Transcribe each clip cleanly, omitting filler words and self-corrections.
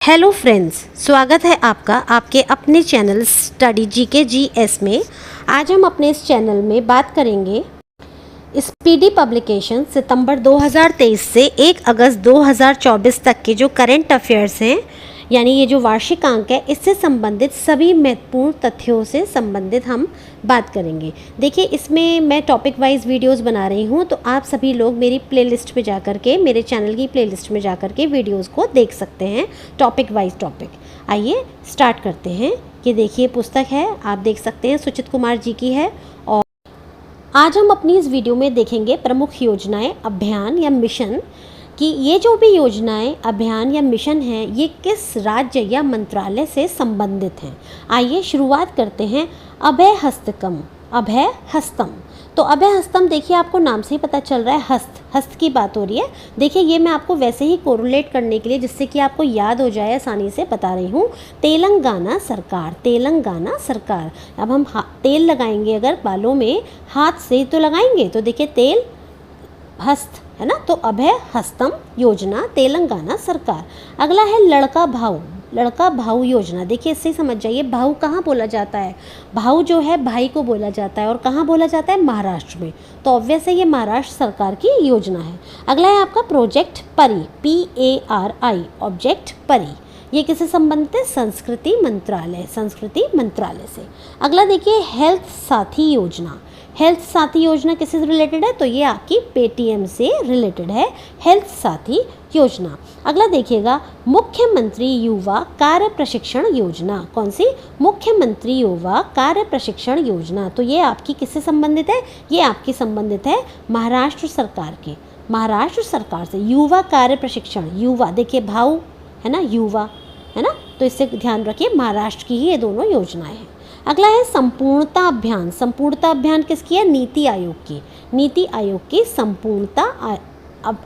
Hello friends, स्वागत है आपका आपके अपने चैनल स्टडी जीके जीएस में। आज हम अपने इस चैनल में बात करेंगे स्पीडी पब्लिकेशन सितंबर 2023 से 1 अगस्त 2024 तक के जो करंट अफेयर्स हैं, यानी ये जो वार्षिक अंक है, इससे संबंधित सभी महत्वपूर्ण तथ्यों से संबंधित हम बात करेंगे। देखिए, इसमें मैं टॉपिक वाइज वीडियोस बना रही हूँ, तो आप सभी लोग मेरी प्लेलिस्ट में जा कर के, मेरे चैनल की प्लेलिस्ट में जा कर के वीडियोस को देख सकते हैं, टॉपिक वाइज टॉपिक। आइए स्टार्ट करते हैं। कि देखिए, पुस्तक है, आप देख सकते हैं, सुचित कुमार जी की है। और आज हम अपनी इस वीडियो में देखेंगे प्रमुख योजनाएं, अभियान या मिशन, कि ये जो भी योजनाएं, अभियान या मिशन हैं, ये किस राज्य या मंत्रालय से संबंधित हैं। आइए शुरुआत करते हैं। अभय हस्तकम, अभय हस्तम। तो अभय हस्तम, देखिए आपको नाम से ही पता चल रहा है, हस्त की बात हो रही है। देखिए, ये मैं आपको वैसे ही कोरिलेट करने के लिए, जिससे कि आपको याद हो जाए, आसानी से बता रही हूँ। तेलंगाना सरकार, तेलंगाना सरकार। अब हम तेल लगाएंगे अगर बालों में, हाथ से तो लगाएंगे, तो देखिए तेल हस्त है ना, तो अभय हस्तम योजना, तेलंगाना सरकार। अगला है लड़का भाऊ, लड़का भाऊ योजना। देखिए, इससे समझ जाइए, भाऊ कहाँ बोला जाता है। भाऊ जो है भाई को बोला जाता है, और कहाँ बोला जाता है, महाराष्ट्र में। तो ऑब्वियस है ये महाराष्ट्र सरकार की योजना है। अगला है आपका प्रोजेक्ट परी, PARI, ऑब्जेक्ट परी। ये किससे संबंधित है, संस्कृति मंत्रालय, संस्कृति मंत्रालय से। अगला देखिए, हेल्थ साथी योजना। हेल्थ साथी योजना किससे रिलेटेड है, तो ये आपकी पेटीएम से रिलेटेड है, हेल्थ साथी योजना। अगला देखिएगा, मुख्यमंत्री युवा कार्य प्रशिक्षण योजना। कौन सी, मुख्यमंत्री युवा कार्य प्रशिक्षण योजना। तो ये आपकी किससे संबंधित है, ये आपकी संबंधित है महाराष्ट्र सरकार के, महाराष्ट्र सरकार से। युवा कार्य प्रशिक्षण, युवा देखिए भाऊ है ना, युवा है ना, तो इससे ध्यान रखिए, महाराष्ट्र की ही ये दोनों योजनाएं हैं। अगला है संपूर्णता अभियान। संपूर्णता अभियान किसकी है, नीति आयोग की, नीति आयोग की संपूर्णता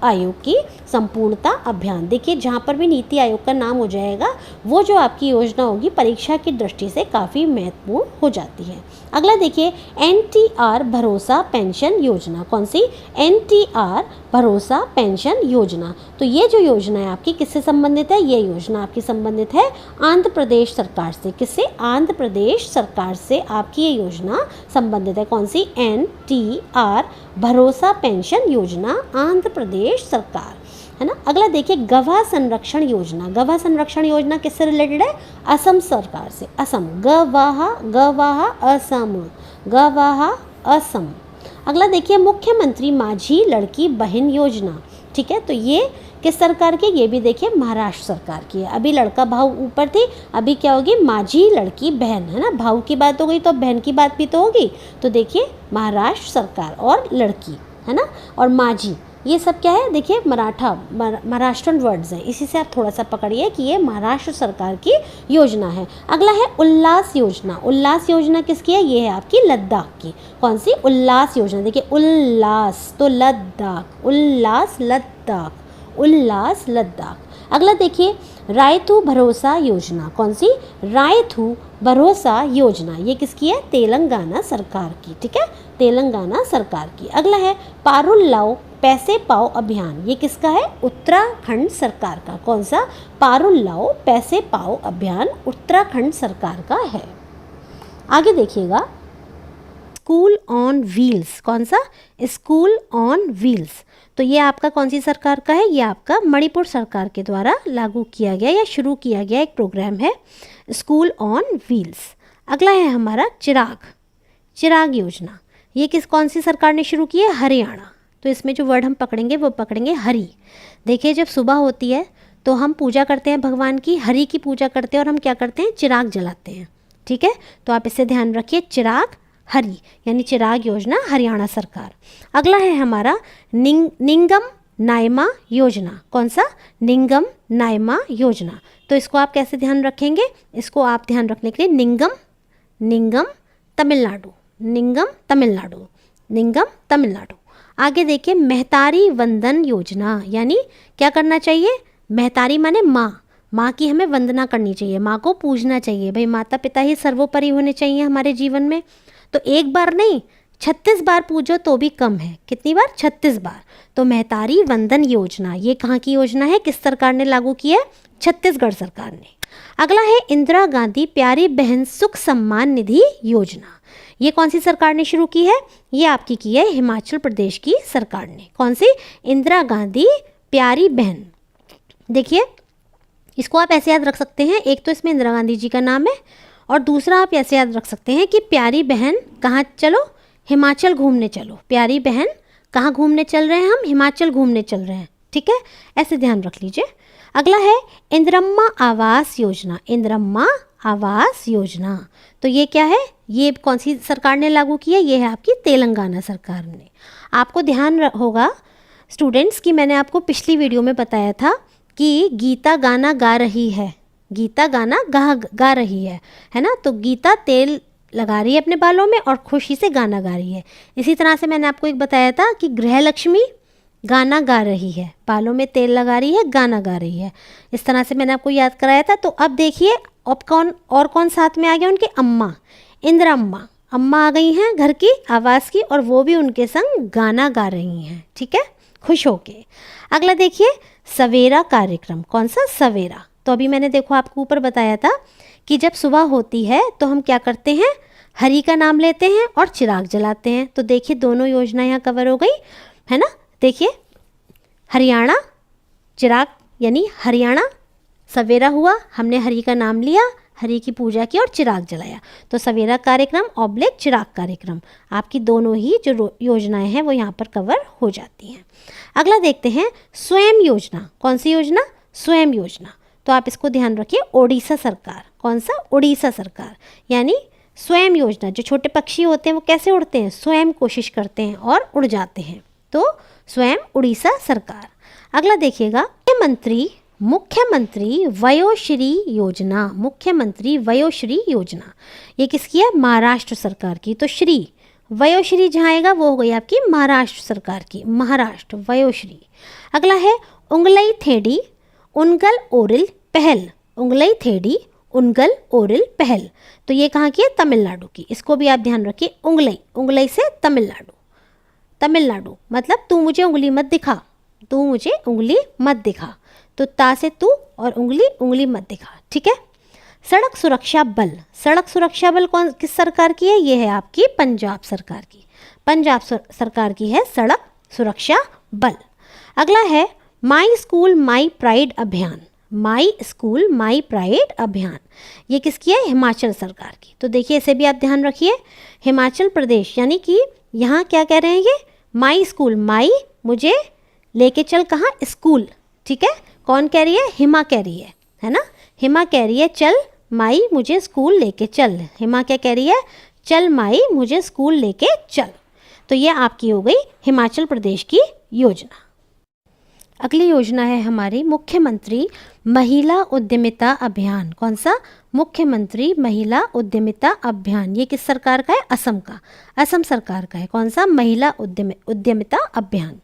आयोग की संपूर्णता अभियान। देखिए, जहाँ पर भी नीति आयोग का नाम हो जाएगा, वो जो आपकी योजना होगी परीक्षा की दृष्टि से काफ़ी महत्वपूर्ण हो जाती है। अगला देखिए, NTR भरोसा पेंशन योजना। कौन सी, NTR भरोसा पेंशन योजना। तो ये जो योजना है आपकी किससे संबंधित है, ये योजना आपकी संबंधित है आंध्र प्रदेश सरकार से। किससे, आंध्र प्रदेश सरकार से आपकी ये योजना संबंधित है। कौन सी, NTR भरोसा पेंशन योजना, आंध्र प्रदेश सरकार है ना। अगला देखिए, गवाह संरक्षण योजना। गवाह संरक्षण योजना किससे रिलेटेड है, असम सरकार से। असम, गवाह, गवाह असम, गवाह असम। अगला देखिए, मुख्यमंत्री माझी लड़की बहन योजना। ठीक है, तो ये किस सरकार की, ये भी देखिए महाराष्ट्र सरकार की है। अभी लड़का भाऊ ऊपर थी, अभी क्या होगी, माझी लड़की बहन है ना। भाऊ की बात हो गई तो बहन की बात भी तो होगी। तो देखिए महाराष्ट्र सरकार, और लड़की है ना, और माझी, ये सब क्या है, देखिए महाराष्ट्रन वर्ड्स हैं, इसी से आप थोड़ा सा पकड़िए कि ये महाराष्ट्र सरकार की योजना है। अगला है उल्लास योजना। उल्लास योजना किसकी है, ये है आपकी लद्दाख की। कौन सी, उल्लास योजना। देखिए उल्लास तो लद्दाख, उल्लास लद्दाख, उल्लास लद्दाख। अगला देखिए, रायथू भरोसा योजना। कौन सी, रायथू भरोसा योजना, ये किसकी है, तेलंगाना सरकार की। ठीक है, तेलंगाना सरकार की। अगला है पारुल लाओ पैसे पाओ अभियान। ये किसका है, उत्तराखंड सरकार का। कौन सा, पारुल लाओ पैसे पाओ अभियान, उत्तराखंड सरकार का है। आगे देखिएगा, स्कूल ऑन व्हील्स। कौन सा, स्कूल ऑन व्हील्स। तो ये आपका कौन सी सरकार का है, ये आपका मणिपुर सरकार के द्वारा लागू किया गया या शुरू किया गया एक प्रोग्राम है, स्कूल ऑन व्हील्स। अगला है हमारा चिराग, चिराग योजना। ये कौन सी सरकार ने शुरू की है, हरियाणा। तो इसमें जो वर्ड हम पकड़ेंगे वो पकड़ेंगे हरि। देखिए, जब सुबह होती है तो हम पूजा करते हैं भगवान की, हरि की पूजा करते हैं, और हम क्या करते हैं, चिराग जलाते हैं। ठीक है, तो आप इसे ध्यान रखिए, चिराग हरि, यानी चिराग योजना, हरियाणा सरकार। अगला है हमारा निंगम नायमा योजना। कौन सा, निंगम नायमा योजना। तो इसको आप कैसे ध्यान रखेंगे, इसको आप ध्यान रखने के लिए निंगम, निंगम तमिलनाडु, निंगम तमिलनाडु, निंगम तमिलनाडु। आगे देखिए, महतारी वंदन योजना, यानी क्या करना चाहिए, महतारी माने माँ, माँ की हमें वंदना करनी चाहिए, माँ को पूजना चाहिए। भाई माता पिता ही सर्वोपरि होने चाहिए हमारे जीवन में। तो एक बार नहीं, 36 बार पूजो तो भी कम है। कितनी बार? 36 बार। तो महतारी वंदन योजना, ये कहाँ की योजना है, किस सरकार ने लागू की है? छत्तीसगढ़ सरकार ने। अगला है इंदिरा गांधी प्यारी बहन सुख सम्मान निधि योजना। ये कौन सी सरकार ने शुरू की है? ये आपकी की है हिमाचल प्रदेश की सरकार ने। कौन सी? इंदिरा गांधी प्यारी बहन। देखिए, इसको आप ऐसे याद रख सकते हैं, एक तो इसमें इंदिरा गांधी जी का नाम है और दूसरा आप ऐसे याद रख सकते हैं कि प्यारी बहन कहाँ चलो? हिमाचल घूमने चलो। प्यारी बहन कहाँ घूमने चल रहे हैं हम? हिमाचल घूमने चल रहे हैं। ठीक है, ऐसे ध्यान रख लीजिए। अगला है इंदिरम्मा आवास योजना। इंदिरम्मा आवास योजना, तो ये क्या है? ये कौन सी सरकार ने लागू की है? ये है आपकी तेलंगाना सरकार ने। आपको ध्यान होगा स्टूडेंट्स कि मैंने आपको पिछली वीडियो में बताया था कि गीता गाना गा रही है। गीता गाना गा रही है ना? तो गीता तेल लगा रही है अपने बालों में और खुशी से गाना गा रही है। इसी तरह से मैंने आपको एक बताया था कि गृहलक्ष्मी गाना गा रही है, बालों में तेल लगा रही है, गाना गा रही है। इस तरह से मैंने आपको याद कराया था। तो अब देखिए, अब कौन साथ में आ गया? उनके अम्मा, इंदिरा अम्मा। अम्मा आ गई हैं घर की आवास की और वो भी उनके संग गाना गा रही हैं। ठीक है, खुश होके। अगला देखिए, सवेरा कार्यक्रम। कौन सा? सवेरा। तो अभी मैंने देखो आपको ऊपर बताया था कि जब सुबह होती है तो हम क्या करते हैं? हरि का नाम लेते हैं और चिराग जलाते हैं। तो देखिए, दोनों योजना यहाँ कवर हो गई है ना। देखिए, हरियाणा चिराग यानी हरियाणा सवेरा हुआ, हमने हरि का नाम लिया, हरि की पूजा की और चिराग जलाया। तो सवेरा कार्यक्रम ऑब्लिक चिराग कार्यक्रम, आपकी दोनों ही जो योजनाएं हैं वो यहाँ पर कवर हो जाती हैं। अगला देखते हैं स्वयं योजना। कौन सी योजना? स्वयं योजना। तो आप इसको ध्यान रखिए, ओडिशा सरकार। कौन सा? उड़ीसा सरकार। यानी स्वयं योजना, जो छोटे पक्षी होते हैं वो कैसे उड़ते हैं? स्वयं कोशिश करते हैं और उड़ जाते हैं। तो स्वयं उड़ीसा सरकार। अगला देखिएगा, मुख्यमंत्री वयोश्री योजना। मुख्यमंत्री वयोश्री योजना ये किसकी है? महाराष्ट्र सरकार की। तो श्री वयोश्री जहाँ आएगा वो हो गई आपकी महाराष्ट्र सरकार की, महाराष्ट्र वयोश्री। अगला है उंगलई थेड़ी उनगल ओरिल पहल। उंगलई थेड़ी उनगल ओरिल पहल, तो ये कहाँ की है? तमिलनाडु की। इसको भी आप ध्यान रखिए, उंगलई से तमिलनाडु। तमिलनाडु मतलब तू मुझे उंगली मत दिखा, तू मुझे उंगली मत दिखा। तो ता से तू और उंगली मत दिखा। ठीक है। सड़क सुरक्षा बल। सड़क सुरक्षा बल किस सरकार की है? ये है आपकी पंजाब सरकार की। पंजाब सरकार की है सड़क सुरक्षा बल। अगला है माई स्कूल माई प्राइड अभियान। माई स्कूल माई प्राइड अभियान ये किसकी है? हिमाचल सरकार की। तो देखिए, इसे भी आप ध्यान रखिए, हिमाचल प्रदेश यानी कि यहाँ क्या कह रहे हैं? ये माई स्कूल, माई मुझे लेके चल कहाँ? स्कूल। ठीक है, कौन कह रही है? हिमा कह रही है ना। हिमा कह रही है चल माई मुझे स्कूल लेके चल। हिमा क्या कह रही है? चल माई मुझे स्कूल लेके चल। तो ये आपकी हो गई हिमाचल प्रदेश की योजना। अगली योजना है हमारी मुख्यमंत्री महिला उद्यमिता अभियान। कौन सा? मुख्यमंत्री महिला उद्यमिता अभियान। ये किस सरकार का है? असम का, असम सरकार का है। कौन सा? महिला उद्यमिता अभियान।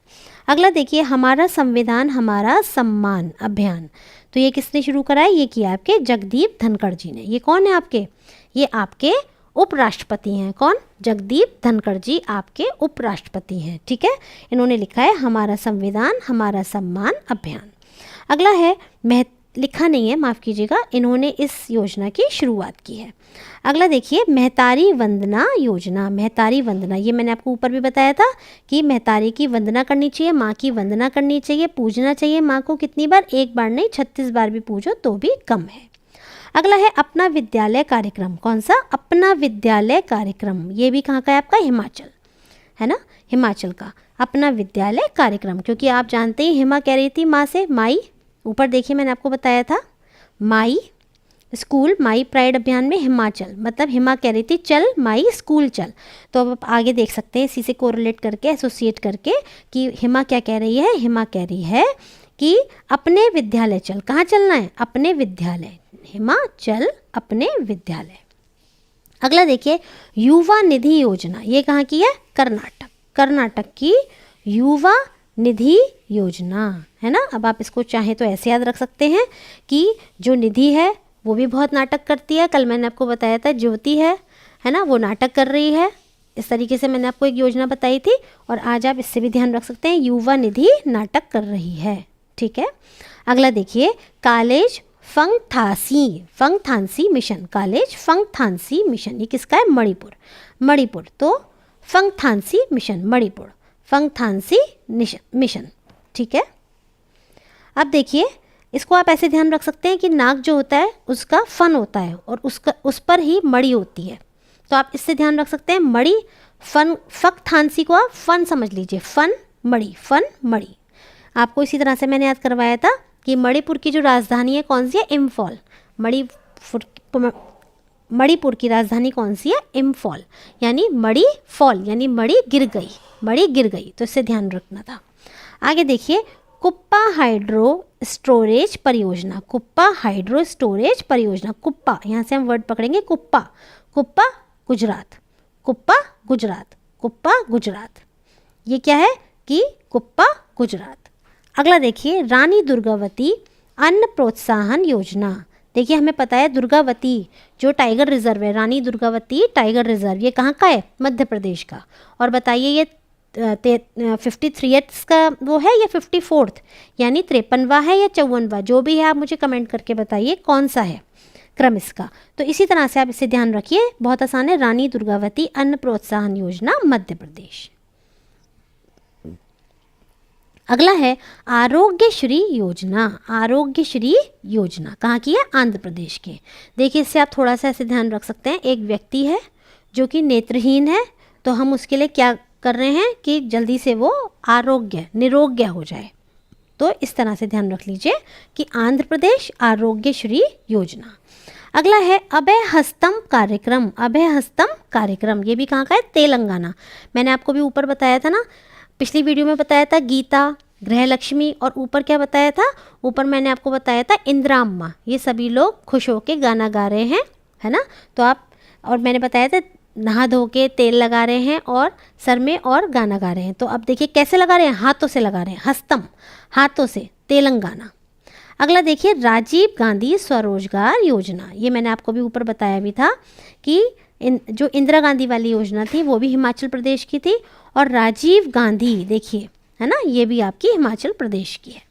अगला देखिए, हमारा संविधान हमारा सम्मान अभियान। तो ये किसने शुरू कराया? ये किया आपके जगदीप धनखड़ जी ने। ये कौन है आपके? ये आपके उपराष्ट्रपति हैं। कौन? जगदीप धनखड़ जी आपके उपराष्ट्रपति हैं। ठीक है, इन्होंने लिखा है हमारा संविधान हमारा सम्मान अभियान। अगला है लिखा नहीं है, माफ़ कीजिएगा, इन्होंने इस योजना की शुरुआत की है। अगला देखिए, महतारी वंदना योजना। महतारी वंदना ये मैंने आपको ऊपर भी बताया था कि महतारी की वंदना करनी चाहिए, माँ की वंदना करनी चाहिए, पूजना चाहिए माँ को। कितनी बार? एक बार नहीं, 36 बार भी पूजो तो भी कम है। अगला है अपना विद्यालय कार्यक्रम। कौन सा? अपना विद्यालय कार्यक्रम। ये भी कहाँ का है आपका? हिमाचल है ना, हिमाचल का अपना विद्यालय कार्यक्रम। क्योंकि आप जानते ही हिमा कह रही थी माँ से माई, ऊपर देखिए मैंने आपको बताया था माई स्कूल माई प्राइड अभियान में हिमाचल, मतलब हिमा कह रही थी चल माई स्कूल चल। तो अब आप आगे देख सकते हैं इसी से कोरिलेट करके, एसोसिएट करके कि हिमा क्या कह रही है? हिमा कह रही है कि अपने विद्यालय चल। कहाँ चलना है? अपने विद्यालय। हिमा चल अपने विद्यालय। अगला देखिए, युवा निधि योजना। ये कहाँ की है? कर्नाटक। कर्नाटक की युवा निधि योजना है ना। अब आप इसको चाहे तो ऐसे याद रख सकते हैं कि जो निधि है वो भी बहुत नाटक करती है। कल मैंने आपको बताया था ज्योति है ना, वो नाटक कर रही है इस तरीके से मैंने आपको एक योजना बताई थी, और आज आप इससे भी ध्यान रख सकते हैं, युवा निधि नाटक कर रही है। ठीक है, अगला देखिए, कॉलेज फंगथानसी मिशन, कॉलेज फंगथानसी मिशन, ये किसका है? मणिपुर। तो फंगथानसी मिशन मणिपुर, फंगथानसी मिशन। ठीक है, अब देखिए, इसको आप ऐसे ध्यान रख सकते हैं कि नाक जो होता है उसका फन होता है, और उस पर ही मड़ी होती है, तो आप इससे ध्यान रख सकते हैं, मड़ी फन, फंगथानसी को आप फन समझ लीजिए, फन मड़ी। आपको इसी तरह से मैंने याद करवाया था कि मणिपुर की जो राजधानी है कौन सी है? इम्फॉल। मणिपुर की राजधानी कौन सी है? इम्फॉल, यानी मड़ी फॉल, यानी मड़ी गिर गई, तो इससे ध्यान रखना था। आगे देखिए, कुप्पा हाइड्रो स्टोरेज परियोजना, कुप्पा, यहाँ से हम वर्ड पकड़ेंगे कुप्पा गुजरात, ये क्या है कि कुप्पा गुजरात। अगला देखिए, रानी दुर्गावती अन्न प्रोत्साहन योजना। देखिए, हमें पता है दुर्गावती जो टाइगर रिजर्व है, रानी दुर्गावती टाइगर रिजर्व, ये कहाँ का है? मध्य प्रदेश का। और बताइए ये 53 का वो है या 54th, यानी 53वां है या 54वां, जो भी है आप मुझे कमेंट करके बताइए कौन सा है क्रम इसका। तो इसी तरह से आप इसे ध्यान रखिए, बहुत आसान है, रानी दुर्गावती अन्न प्रोत्साहन योजना मध्य प्रदेश। अगला है आरोग्यश्री योजना, कहाँ की है? आंध्र प्रदेश के। देखिए, इससे आप थोड़ा सा ऐसे ध्यान रख सकते हैं, एक व्यक्ति है जो कि नेत्रहीन है, तो हम उसके लिए क्या कर रहे हैं कि जल्दी से वो निरोग्य हो जाए, तो इस तरह से ध्यान रख लीजिए कि आंध्र प्रदेश आरोग्यश्री योजना। अगला है अभय हस्तम कार्यक्रम, ये भी कहाँ का है? तेलंगाना। मैंने आपको भी ऊपर बताया था ना, पिछली वीडियो में बताया था गीता, गृहलक्ष्मी, और ऊपर क्या बताया था? ऊपर मैंने आपको बताया था इंदिरा अम्मा, ये सभी लोग खुश होके गाना गा रहे हैं, है ना। तो आप, और मैंने बताया था नहा धो के तेल लगा रहे हैं और सर में और गाना गा रहे हैं। तो अब देखिए कैसे लगा रहे हैं? हाथों से लगा रहे हैं, हस्तम, हाथों से, तेलंगाना। अगला देखिए, राजीव गांधी स्वरोजगार योजना, ये मैंने आपको भी ऊपर बताया भी था कि जो इंदिरा गांधी वाली योजना थी वो भी हिमाचल प्रदेश की थी, और राजीव गांधी देखिए, है ना, ये भी आपकी हिमाचल प्रदेश की है।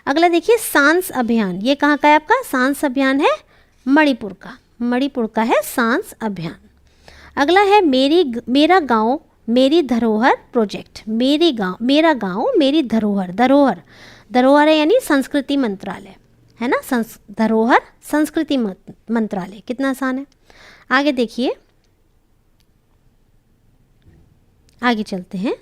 अगला देखिए, सांस अभियान, ये कहाँ का है आपका? सांस अभियान है मणिपुर का है सांस अभियान। अगला है मेरा गांव मेरी धरोहर प्रोजेक्ट, मेरा गांव मेरी धरोहर है यानी संस्कृति मंत्रालय, है ना, धरोहर संस्कृति मंत्रालय, कितना आसान है। आगे देखिए, आगे चलते हैं,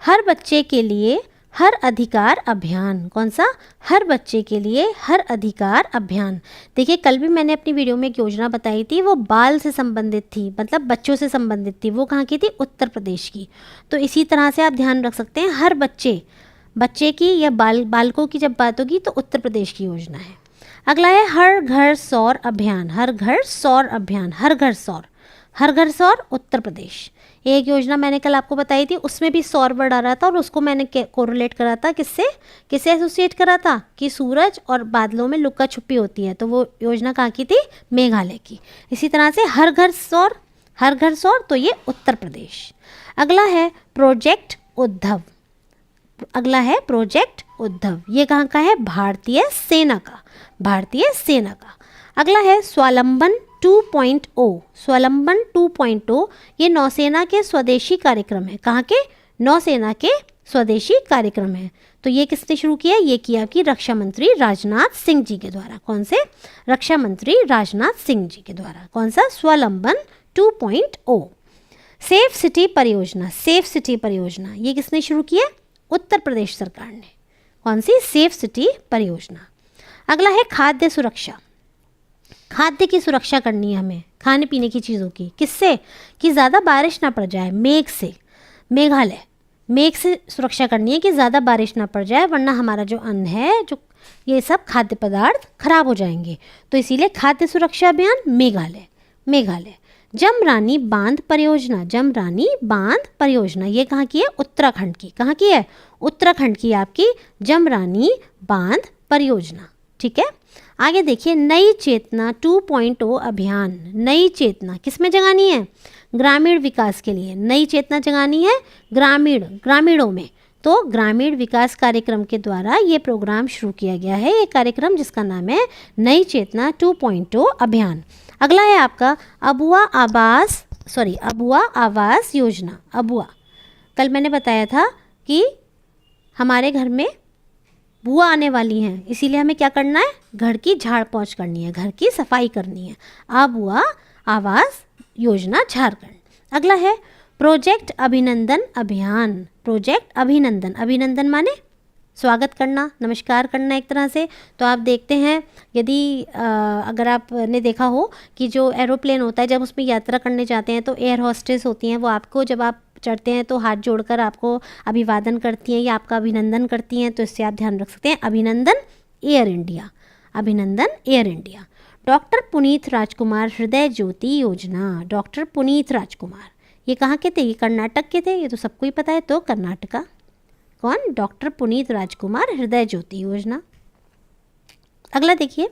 हर बच्चे के लिए हर अधिकार अभियान, कौन सा? हर बच्चे के लिए हर अधिकार अभियान। देखिए, कल भी मैंने अपनी वीडियो में एक योजना बताई थी, वो बाल से संबंधित थी, मतलब बच्चों से संबंधित थी, वो कहाँ की थी? उत्तर प्रदेश की। तो इसी तरह से आप ध्यान रख सकते हैं, हर बच्चे की या बालकों की जब बात होगी तो उत्तर प्रदेश की योजना है। अगला है हर घर सौर अभियान, हर घर सौर उत्तर प्रदेश। एक योजना मैंने कल आपको बताई थी, उसमें भी सौर वर्ड आ रहा था, और उसको मैंने कोरिलेट करा था किससे एसोसिएट करा था कि सूरज और बादलों में लुका छुपी होती है, तो वो योजना कहाँ की थी? मेघालय की। इसी तरह से हर घर सौर, तो ये उत्तर प्रदेश। अगला है प्रोजेक्ट उद्धव, ये कहाँ का है? भारतीय सेना का। अगला है स्वावलंबन 2.0, ये नौसेना के स्वदेशी कार्यक्रम है। कहाँ के? नौसेना के स्वदेशी कार्यक्रम है। तो ये किसने शुरू किया? ये किया कि रक्षा मंत्री राजनाथ सिंह जी के द्वारा। कौन से? रक्षा मंत्री राजनाथ सिंह जी के द्वारा। कौन सा? स्वावलंबन 2.0। सेफ सिटी परियोजना, ये किसने शुरू किया? उत्तर प्रदेश सरकार ने। कौन सी? सेफ सिटी परियोजना। अगला है खाद्य सुरक्षा, खाद्य की सुरक्षा करनी है हमें, खाने पीने की चीज़ों की। किससे? कि ज़्यादा बारिश ना पड़ जाए, मेघ से सुरक्षा करनी है कि ज़्यादा बारिश ना पड़ जाए, वरना हमारा जो अन्न है, जो ये सब खाद्य पदार्थ खराब हो जाएंगे। तो इसीलिए खाद्य सुरक्षा अभियान मेघालय। जमरानी बांध परियोजना, ये कहाँ की है? उत्तराखंड की। कहाँ की है? उत्तराखंड की आपकी जमरानी बांध परियोजना। ठीक है, आगे देखिए, नई चेतना 2.0 अभियान। नई चेतना किस में जगानी है? ग्रामीण विकास के लिए नई चेतना जगानी है ग्रामीणों में, तो ग्रामीण विकास कार्यक्रम के द्वारा ये प्रोग्राम शुरू किया गया है। ये कार्यक्रम जिसका नाम है नई चेतना 2.0 अभियान। अगला है आपका अबुआ आवास योजना। अबुआ, कल मैंने बताया था कि हमारे घर में बुआ आने वाली हैं, इसीलिए हमें क्या करना है, घर की झाड़ पोंछ करनी है, घर की सफाई करनी है। अबुआ आवास योजना झारखंड। अगला है प्रोजेक्ट अभिनंदन अभियान। प्रोजेक्ट अभिनंदन, अभिनंदन माने स्वागत करना, नमस्कार करना एक तरह से। तो आप देखते हैं यदि अगर आपने देखा हो कि जो एरोप्लेन होता है जब उसमें यात्रा करने जाते हैं तो एयर होस्टेस होती हैं, वो आपको जब आप चढ़ते हैं तो हाथ जोड़कर आपको अभिवादन करती हैं या आपका अभिनंदन करती हैं। तो इससे आप ध्यान रख सकते हैं अभिनंदन एयर इंडिया, अभिनंदन एयर इंडिया। डॉक्टर पुनीत राजकुमार हृदय ज्योति योजना। डॉक्टर पुनीत राजकुमार ये कहाँ के थे, ये कर्नाटक के थे, ये तो सबको ही पता है। तो कर्नाटका कौन, डॉक्टर पुनीत राजकुमार हृदय ज्योति योजना। अगला देखिए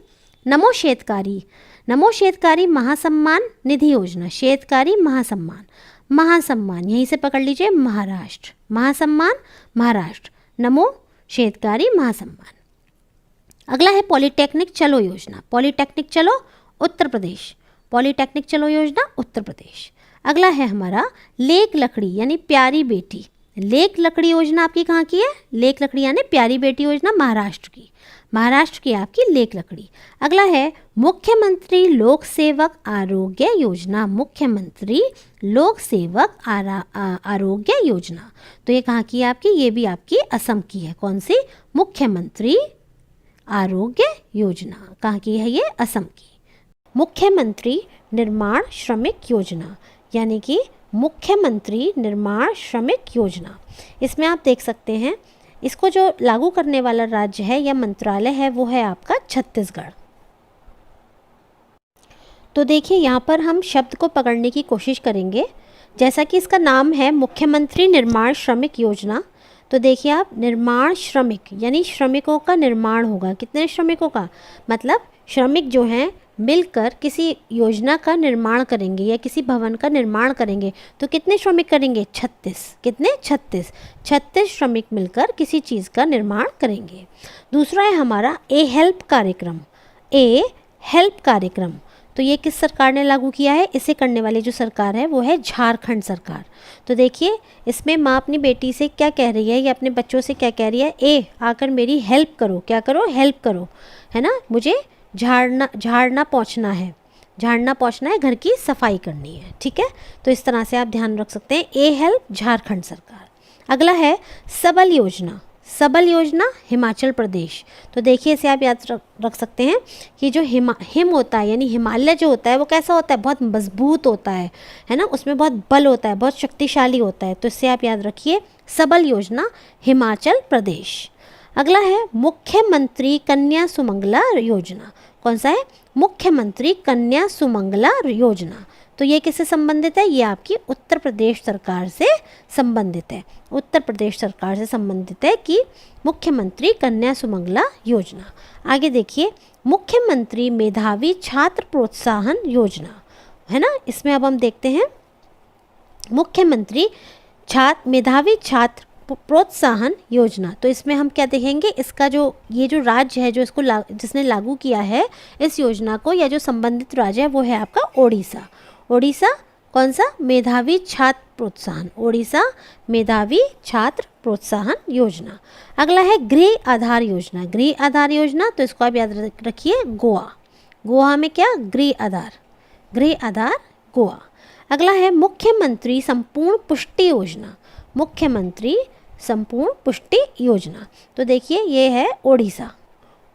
नमो शेतकारी, नमो शेतकारी महासम्मान निधि योजना। शेतकारी महासम्मान, महासम्मान यहीं से पकड़ लीजिए, महाराष्ट्र, महासम्मान महाराष्ट्र, नमो शेतकारी महासम्मान। अगला है पॉलिटेक्निक चलो योजना। पॉलिटेक्निक चलो उत्तर प्रदेश, पॉलिटेक्निक चलो योजना उत्तर प्रदेश। अगला है हमारा लेक लकड़ी यानी प्यारी बेटी। लेक लकड़ी योजना आपकी कहाँ की है, लेक लकड़ी यानी प्यारी बेटी योजना महाराष्ट्र की, महाराष्ट्र की आपकी लेक लकड़ी। अगला है मुख्यमंत्री लोक सेवक आरोग्य योजना। मुख्यमंत्री लोक सेवक आरोग्य योजना, तो ये कहाँ की है आपकी, ये भी आपकी असम की है। कौन सी, मुख्यमंत्री आरोग्य योजना कहाँ की है, ये असम की। मुख्यमंत्री निर्माण श्रमिक योजना यानी कि मुख्यमंत्री निर्माण श्रमिक योजना, इसमें आप देख सकते हैं इसको जो लागू करने वाला राज्य है या मंत्रालय है वो है आपका छत्तीसगढ़। तो देखिए यहाँ पर हम शब्द को पकड़ने की कोशिश करेंगे। जैसा कि इसका नाम है मुख्यमंत्री निर्माण श्रमिक योजना, तो देखिए आप निर्माण श्रमिक यानी श्रमिकों का निर्माण होगा। कितने श्रमिकों का, मतलब श्रमिक जो हैं मिलकर किसी योजना का निर्माण करेंगे या किसी भवन का निर्माण करेंगे। तो कितने श्रमिक करेंगे, 36। कितने, 36 श्रमिक मिलकर किसी चीज़ का निर्माण करेंगे। दूसरा है हमारा ए हेल्प कार्यक्रम। ए हेल्प कार्यक्रम, तो ये किस सरकार ने लागू किया है, इसे करने वाली जो सरकार है वो है झारखंड सरकार। तो देखिए इसमें माँ अपनी बेटी से क्या कह रही है या अपने बच्चों से क्या कह रही है, ए आकर मेरी हेल्प करो, क्या करो, हेल्प करो, है ना, मुझे झाड़ना पोंछना है, झाड़ना पोंछना है, घर की सफाई करनी है। ठीक है, तो इस तरह से आप ध्यान रख सकते हैं ए हेल्प झारखंड सरकार। अगला है सबल योजना। सबल योजना हिमाचल प्रदेश, तो देखिए इसे आप याद रख सकते हैं कि जो हिम होता है यानी हिमालय जो होता है वो कैसा होता है, बहुत मजबूत होता है ना, उसमें बहुत बल होता है, बहुत शक्तिशाली होता है। तो इससे आप याद रखिए सबल योजना हिमाचल प्रदेश। अगला है मुख्यमंत्री कन्या सुमंगला योजना। कौन सा है, मुख्यमंत्री कन्या सुमंगला योजना, तो ये किससे संबंधित है, ये आपकी उत्तर प्रदेश सरकार से संबंधित है। उत्तर प्रदेश सरकार से संबंधित है कि मुख्यमंत्री कन्या सुमंगला योजना। आगे देखिए मुख्यमंत्री मेधावी छात्र प्रोत्साहन योजना, है ना, इसमें अब हम देखते हैं मुख्यमंत्री मेधावी छात्र प्रोत्साहन योजना। तो इसमें हम क्या देखेंगे, इसका जो ये जो राज्य है जो इसको जिसने लागू किया है इस योजना को या जो संबंधित राज्य है वो है आपका ओडिशा। ओडिशा कौन सा, मेधावी छात्र प्रोत्साहन, ओडिशा मेधावी छात्र प्रोत्साहन योजना। अगला है गृह आधार योजना। गृह आधार योजना, तो इसको आप याद रखिए गोवा। गोवा में क्या, गृह आधार, गृह आधार गोवा। अगला है मुख्यमंत्री संपूर्ण पुष्टि योजना। मुख्यमंत्री संपूर्ण पुष्टि योजना, तो देखिए ये है ओडिशा।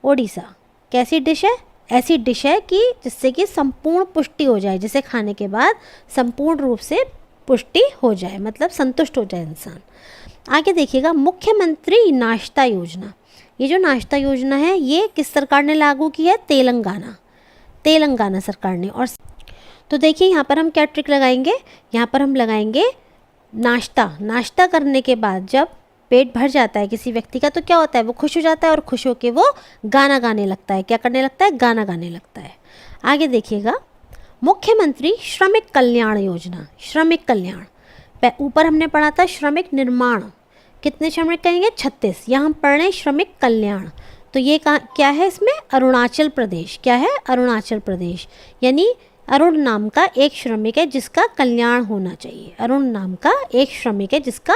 ओडिशा कैसी डिश है, ऐसी डिश है कि जिससे कि संपूर्ण पुष्टि हो जाए, जिसे खाने के बाद संपूर्ण रूप से पुष्टि हो जाए, मतलब संतुष्ट हो जाए इंसान। आगे देखिएगा मुख्यमंत्री नाश्ता योजना। ये जो नाश्ता योजना है ये किस सरकार ने लागू की है, तेलंगाना, तेलंगाना सरकार ने। और तो देखिए यहाँ पर हम क्या ट्रिक लगाएंगे, यहाँ पर हम लगाएंगे नाश्ता करने के बाद जब पेट भर जाता है किसी व्यक्ति का तो क्या होता है, वो खुश हो जाता है और खुश होकर वो गाना गाने लगता है। क्या करने लगता है, गाना गाने लगता है। आगे देखिएगा मुख्यमंत्री श्रमिक कल्याण योजना, श्रमिक कल्याण। ऊपर हमने पढ़ा था श्रमिक निर्माण, कितने श्रमिक कहेंगे 36, यहाँ हम पढ़ रहे हैं श्रमिक कल्याण। तो ये क्या है इसमें, अरुणाचल प्रदेश, क्या है अरुणाचल प्रदेश, यानी अरुण नाम का एक श्रमिक है जिसका कल्याण होना चाहिए, अरुण नाम का एक श्रमिक है जिसका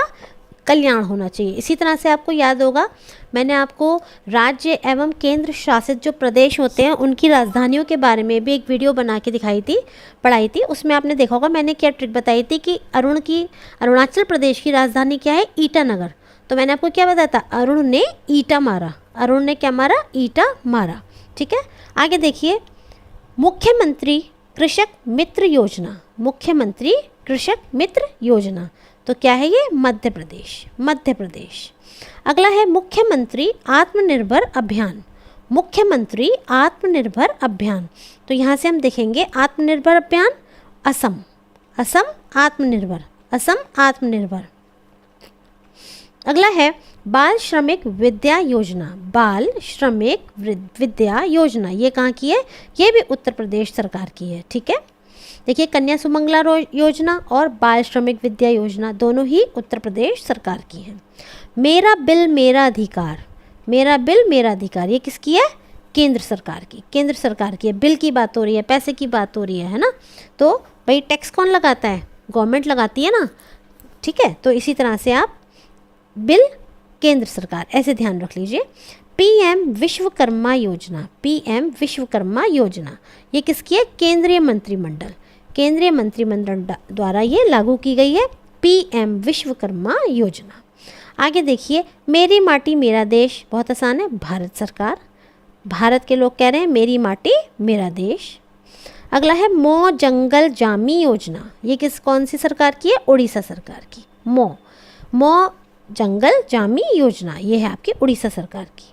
कल्याण होना चाहिए। इसी तरह से आपको याद होगा मैंने आपको राज्य एवं केंद्र शासित जो प्रदेश होते हैं उनकी राजधानियों के बारे में भी एक वीडियो बना के पढ़ाई थी। उसमें आपने देखा होगा मैंने क्या ट्रिक बताई थी कि अरुणाचल प्रदेश की राजधानी क्या है, ईटानगर। तो मैंने आपको क्या बताया था, अरुण ने ईटा मारा, अरुण ने क्या मारा, ईटा मारा। ठीक है, आगे देखिए मुख्यमंत्री कृषक मित्र योजना, मुख्यमंत्री कृषक मित्र योजना, तो क्या है ये, मध्य प्रदेश, मध्य प्रदेश। अगला है मुख्यमंत्री आत्मनिर्भर अभियान, मुख्यमंत्री आत्मनिर्भर अभियान, तो यहाँ से हम देखेंगे आत्मनिर्भर अभियान असम, असम आत्मनिर्भर, असम आत्मनिर्भर। अगला है बाल श्रमिक विद्या योजना, बाल श्रमिक विद्या योजना, ये कहाँ की है, ये भी उत्तर प्रदेश सरकार की है। ठीक है, देखिए कन्या सुमंगला योजना और बाल श्रमिक विद्या योजना दोनों ही उत्तर प्रदेश सरकार की हैं। मेरा बिल मेरा अधिकार, मेरा बिल मेरा अधिकार, ये किसकी है, केंद्र सरकार की, केंद्र सरकार की है। बिल की बात हो रही है, पैसे की बात हो रही है ना, तो भाई टैक्स कौन लगाता है, गवर्नमेंट लगाती है ना। ठीक है, तो इसी तरह से आप बिल केंद्र सरकार, ऐसे ध्यान रख लीजिए। पीएम विश्वकर्मा योजना, पीएम विश्वकर्मा योजना, ये किसकी है, केंद्रीय मंत्रिमंडल, केंद्रीय मंत्रिमंडल द्वारा ये लागू की गई है, पीएम विश्वकर्मा योजना। आगे देखिए मेरी माटी मेरा देश, बहुत आसान है, भारत सरकार, भारत के लोग कह रहे हैं मेरी माटी मेरा देश। अगला है मौ जंगल जामी योजना, ये कौन सी सरकार की है, उड़ीसा सरकार की, मौ जंगल जामी योजना, ये है आपकी उड़ीसा सरकार की।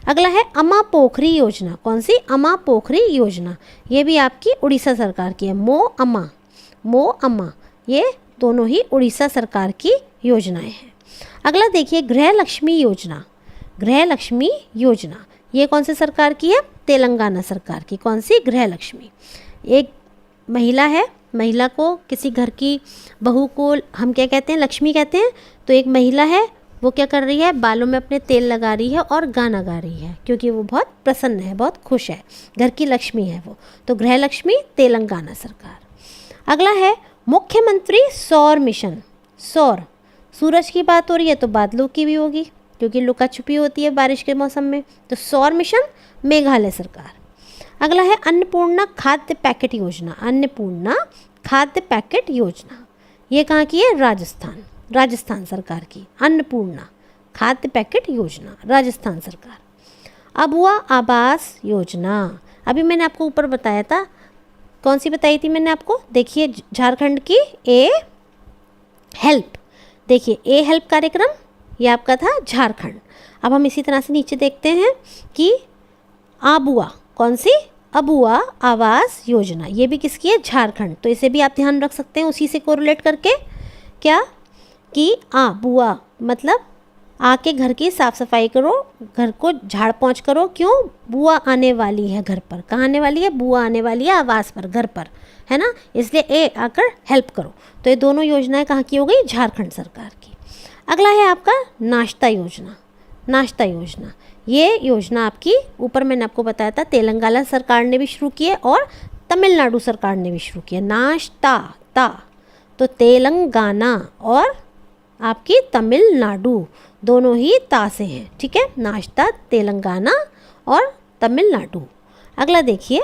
अगला है अमा पोखरी योजना, कौन सी, अमा पोखरी योजना, ये भी आपकी उड़ीसा सरकार की है, मो अमा, ये दोनों ही उड़ीसा सरकार की योजनाएं हैं। अगला देखिए गृह लक्ष्मी योजना, गृह लक्ष्मी योजना, ये कौन सी सरकार की है, तेलंगाना सरकार की, कौन सी, गृह लक्ष्मी। एक महिला है, महिला को किसी घर की बहू को हम क्या कहते हैं, लक्ष्मी कहते हैं। तो एक महिला है वो क्या कर रही है, बालों में अपने तेल लगा रही है और गाना गा रही है क्योंकि वो बहुत प्रसन्न है, बहुत खुश है, घर की लक्ष्मी है वो। तो गृह लक्ष्मी तेलंगाना सरकार। अगला है मुख्यमंत्री सौर मिशन, सौर, सूरज की बात हो रही है तो बादलों की भी होगी क्योंकि लुका छुपी होती है बारिश के मौसम में, तो सौर मिशन मेघालय सरकार। अगला है अन्नपूर्णा खाद्य पैकेट योजना, अन्नपूर्णा खाद्य पैकेट योजना, ये कहाँ की है, राजस्थान, राजस्थान सरकार की, अन्नपूर्णा खाद्य पैकेट योजना, राजस्थान सरकार। अबुआ आवास योजना, अभी मैंने आपको ऊपर बताया था, कौन सी बताई थी मैंने आपको, देखिए झारखंड की ए हेल्प, देखिए ए हेल्प कार्यक्रम ये आपका था झारखंड। अब हम इसी तरह से नीचे देखते हैं कि आबुआ, कौन सी, अबुआ आवास योजना, ये भी किसकी है, झारखंड। तो इसे भी आप ध्यान रख सकते हैं उसी से कोरिलेट करके, क्या कि बुआ मतलब आके घर की साफ़ सफाई करो, घर को झाड़ पोंछ करो, क्यों, बुआ आने वाली है घर पर, कहाँ आने वाली है, बुआ आने वाली है आवास पर, घर पर, है ना, इसलिए ए आकर हेल्प करो। तो ये दोनों योजनाएं कहाँ की हो गई, झारखंड सरकार की। अगला है आपका नाश्ता योजना, नाश्ता योजना, ये योजना आपकी ऊपर मैंने आपको बताया था तेलंगाना सरकार ने भी शुरू की है और तमिलनाडु सरकार ने भी शुरू किया। नाश्ता ता, तो तेलंगाना और आपकी तमिलनाडु दोनों ही ता से हैं, ठीक है, नाश्ता तेलंगाना और तमिलनाडु। अगला देखिए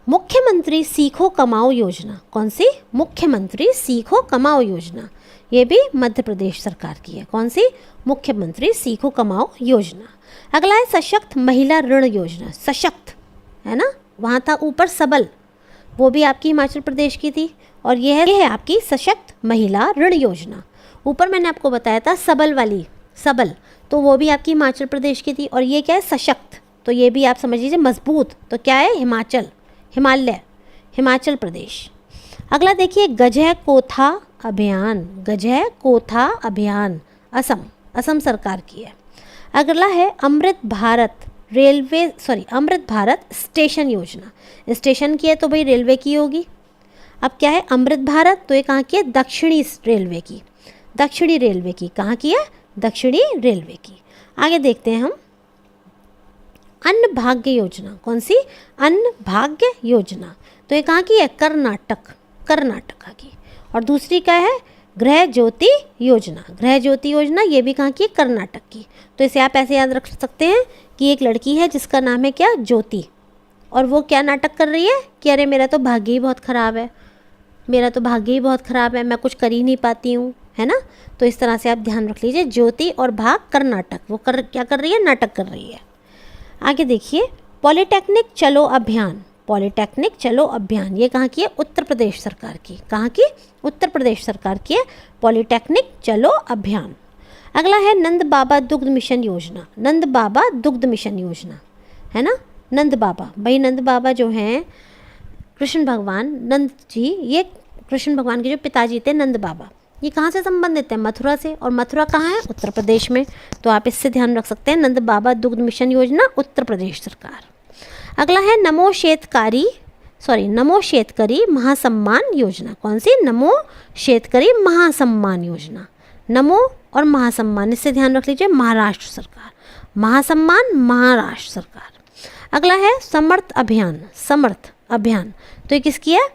मुख्यमंत्री सीखो कमाओ योजना, कौन सी, मुख्यमंत्री सीखो कमाओ योजना, ये भी मध्य प्रदेश सरकार की है, कौन सी, मुख्यमंत्री सीखो कमाओ योजना। अगला है सशक्त महिला ऋण योजना, सशक्त है ना, वहाँ था ऊपर सबल, वो भी आपकी हिमाचल प्रदेश की थी, और ये है आपकी सशक्त महिला ऋण योजना। ऊपर मैंने आपको बताया था सबल वाली, सबल, तो वो भी आपकी हिमाचल प्रदेश की थी, और ये क्या है सशक्त, तो ये भी आप समझ लीजिए मजबूत, तो क्या है हिमाचल, हिमालय, हिमाचल प्रदेश। अगला देखिए गजह कोथा अभियान, गजह कोथा अभियान, असम, असम सरकार की है। अगला है अमृत भारत अमृत भारत स्टेशन योजना। स्टेशन की है तो भाई रेलवे की होगी। अब क्या है अमृत भारत, तो ये कहाँ की है, दक्षिणी रेलवे की। दक्षिणी रेलवे की कहाँ की है, दक्षिणी रेलवे की। आगे देखते हैं हम अन्न भाग्य योजना। कौन सी, अन्न भाग्य योजना, तो ये कहाँ की है, कर्नाटक, कर्नाटका की। और दूसरी क्या है, गृह ज्योति योजना। गृह ज्योति योजना ये भी कहाँ की है, कर्नाटक की। तो इसे आप ऐसे याद रख सकते हैं कि एक लड़की है जिसका नाम है क्या, ज्योति, और वो क्या नाटक कर रही है कि अरे मेरा तो भाग्य ही बहुत ख़राब है, मेरा तो भाग्य ही बहुत ख़राब है, मैं कुछ कर ही नहीं पाती हूँ, है ना। तो इस तरह से आप ध्यान रख लीजिए, ज्योति और भाग कर्नाटक, वो क्या कर रही है, नाटक कर रही है। आगे देखिए पॉलिटेक्निक चलो अभियान। पॉलिटेक्निक चलो अभियान ये कहाँ की है, उत्तर प्रदेश सरकार की। कहाँ की, उत्तर प्रदेश सरकार की है पॉलिटेक्निक चलो अभियान। अगला है नंद बाबा दुग्ध मिशन योजना। नंद बाबा दुग्ध मिशन योजना, है ना। नंद बाबा, भाई नंद बाबा जो हैं कृष्ण भगवान, नंद जी ये कृष्ण भगवान के जो पिताजी थे नंद बाबा, ये कहाँ से संबंधित है, मथुरा से। और मथुरा कहाँ है, उत्तर प्रदेश में। तो आप इससे ध्यान रख सकते हैं, नंद बाबा दुग्ध मिशन योजना उत्तर प्रदेश सरकार। अगला है नमो शेतकरी महासम्मान योजना। कौन सी, नमो शेतकरी महासम्मान योजना। नमो और महासम्मान, इससे ध्यान रख लीजिए, महाराष्ट्र सरकार। महासम्मान महाराष्ट्र सरकार। अगला है समर्थ अभियान। समर्थ अभियान तो ये किसकी है,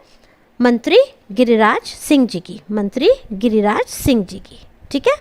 मंत्री गिरिराज सिंह जी की। मंत्री गिरिराज सिंह जी की, ठीक है।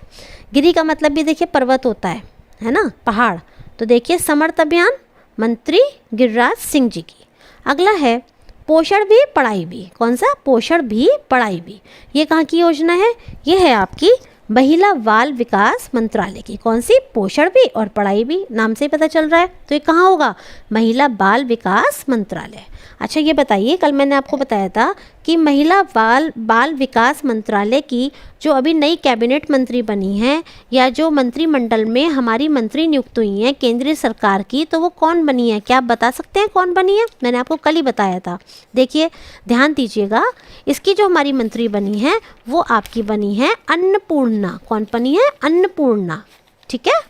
गिरी का मतलब भी देखिए पर्वत होता है ना, पहाड़। तो देखिए समर्थ अभियान मंत्री गिरिराज सिंह जी की। अगला है पोषण भी पढ़ाई भी। कौन सा, पोषण भी पढ़ाई भी, ये कहाँ की योजना है, ये है आपकी महिला बाल विकास मंत्रालय की। कौन सी, पोषण भी और पढ़ाई भी, नाम से ही पता चल रहा है। तो ये कहाँ होगा, महिला बाल विकास मंत्रालय। अच्छा ये बताइए, कल मैंने आपको बताया था कि महिला बाल विकास मंत्रालय की जो अभी नई कैबिनेट मंत्री बनी है या जो मंत्रिमंडल में हमारी मंत्री नियुक्त हुई हैं केंद्रीय सरकार की, तो वो कौन बनी है, क्या आप बता सकते हैं कौन बनी है। मैंने आपको कल ही बताया था। देखिए ध्यान दीजिएगा, इसकी जो हमारी मंत्री बनी है वो आपकी बनी है अन्नपूर्णा। कौन बनी है, अन्नपूर्णा, ठीक है।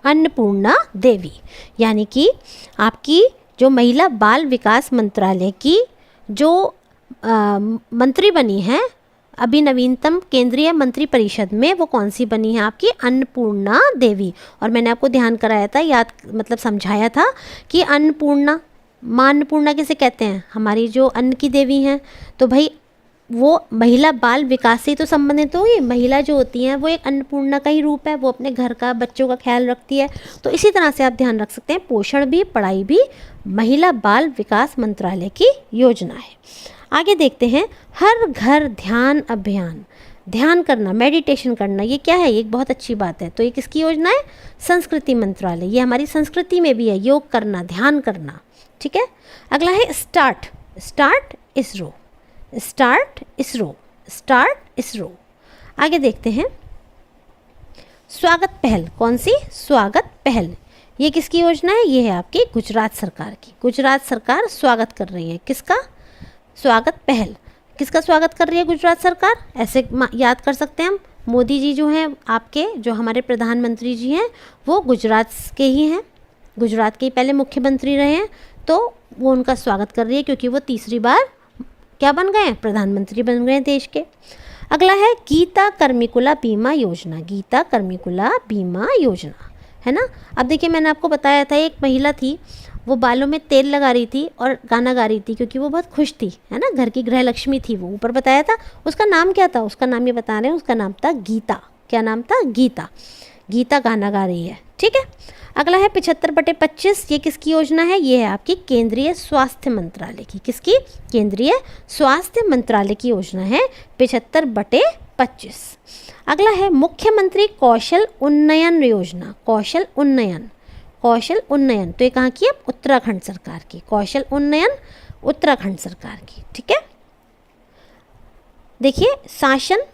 अन्नपूर्णा देवी, यानी कि आपकी जो महिला बाल विकास मंत्रालय की जो मंत्री बनी है अभी नवीनतम केंद्रीय मंत्री परिषद में, वो कौन सी बनी है, आपकी अन्नपूर्णा देवी। और मैंने आपको ध्यान कराया था, याद मतलब समझाया था कि अन्नपूर्णा, माँ अन्नपूर्णा किसे कहते हैं, हमारी जो अन्न की देवी हैं। तो भाई वो महिला बाल विकास से तो संबंधित होगी। महिला जो होती हैं वो एक अन्नपूर्णा का ही रूप है, वो अपने घर का बच्चों का ख्याल रखती है। तो इसी तरह से आप ध्यान रख सकते हैं, पोषण भी पढ़ाई भी महिला बाल विकास मंत्रालय की योजना है। आगे देखते हैं हर घर ध्यान अभियान। ध्यान करना, मेडिटेशन करना, ये क्या है, ये एक बहुत अच्छी बात है। तो ये किसकी योजना है, संस्कृति मंत्रालय। ये हमारी संस्कृति में भी है, योग करना, ध्यान करना, ठीक है। अगला है स्टार्ट इसरो। स्टार्ट इसरो। आगे देखते हैं स्वागत पहल। कौन सी, स्वागत पहल, ये किसकी योजना है, ये है आपकी गुजरात सरकार की। गुजरात सरकार स्वागत कर रही है, किसका, स्वागत पहल, किसका स्वागत कर रही है गुजरात सरकार। ऐसे याद कर सकते हैं हम, मोदी जी जो हैं आपके, जो हमारे प्रधानमंत्री जी हैं वो गुजरात के ही हैं, गुजरात के ही पहले मुख्यमंत्री रहे हैं। तो वो उनका स्वागत कर रही है क्योंकि वो तीसरी बार क्या बन गए हैं, प्रधानमंत्री बन गए हैं देश के। अगला है गीता कर्मिकुला बीमा योजना। गीता कर्मिकुला बीमा योजना, है ना। अब देखिए मैंने आपको बताया था, एक महिला थी, वो बालों में तेल लगा रही थी और गाना गा रही थी क्योंकि वो बहुत खुश थी, है ना, घर की गृह लक्ष्मी थी वो, ऊपर बताया था। उसका नाम क्या था, उसका नाम ये बता रहे हैं, उसका नाम था गीता। क्या नाम था, गीता। गीता गाना गा रही है, ठीक है। अगला है 75/25, ये किसकी योजना है, ये है आपकी केंद्रीय स्वास्थ्य मंत्रालय की। किसकी, केंद्रीय स्वास्थ्य मंत्रालय की योजना है 75/25। अगला है मुख्यमंत्री कौशल उन्नयन योजना। कौशल उन्नयन, तो ये कहाँ की है, उत्तराखंड सरकार की। कौशल उन्नयन उत्तराखंड सरकार की, ठीक है। देखिए शासन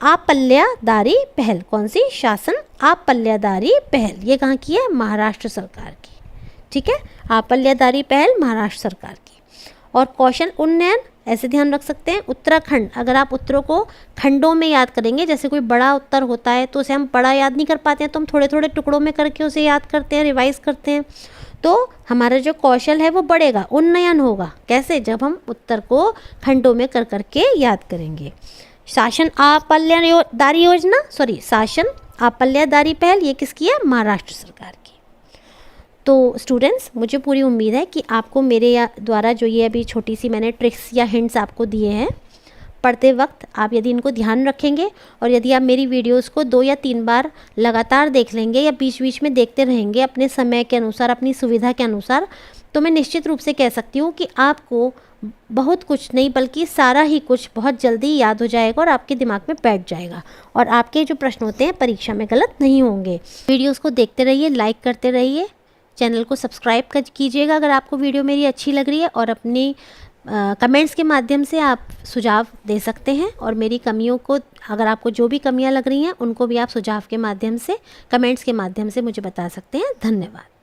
आपल्यादारी पहल। कौन सी, शासन आपल्यादारी पहल, ये कहाँ की है, महाराष्ट्र सरकार की, ठीक है। आपल्यादारी पहल महाराष्ट्र सरकार की। और कौशल उन्नयन ऐसे ध्यान रख सकते हैं। उत्तराखंड, अगर आप उत्तरों को खंडों में याद करेंगे, जैसे कोई बड़ा उत्तर होता है तो उसे हम बड़ा याद नहीं कर पाते हैं, तो हम थोड़े थोड़े टुकड़ों में करके उसे याद करते हैं, रिवाइज करते हैं। तो हमारा जो कौशल है वो बढ़ेगा, उन्नयन होगा। कैसे? जब हम उत्तर को खंडों में कर करके याद करेंगे। शासन आपल्यादारी योजना, शासन आपल्यादारी पहल, ये किसकी है? महाराष्ट्र सरकार की। तो स्टूडेंट्स, मुझे पूरी उम्मीद है कि आपको मेरे द्वारा जो ये अभी छोटी सी मैंने ट्रिक्स या हिंट्स आपको दिए हैं, पढ़ते वक्त आप यदि इनको ध्यान रखेंगे और यदि आप मेरी वीडियोस को 2 या 3 बार लगातार देख लेंगे या बीच बीच में देखते रहेंगे अपने समय के अनुसार, अपनी सुविधा के अनुसार, तो मैं निश्चित रूप से कह सकती हूँ कि आपको बहुत कुछ नहीं बल्कि सारा ही कुछ बहुत जल्दी याद हो जाएगा और आपके दिमाग में बैठ जाएगा और आपके जो प्रश्न होते हैं परीक्षा में गलत नहीं होंगे। वीडियोस को देखते रहिए, लाइक करते रहिए, चैनल को सब्सक्राइब कीजिएगा अगर आपको वीडियो मेरी अच्छी लग रही है, और अपनी कमेंट्स के माध्यम से आप सुझाव दे सकते हैं। और मेरी कमियों को, अगर आपको जो भी कमियां लग रही हैं उनको भी आप सुझाव के माध्यम से, कमेंट्स के माध्यम से मुझे बता सकते हैं। धन्यवाद।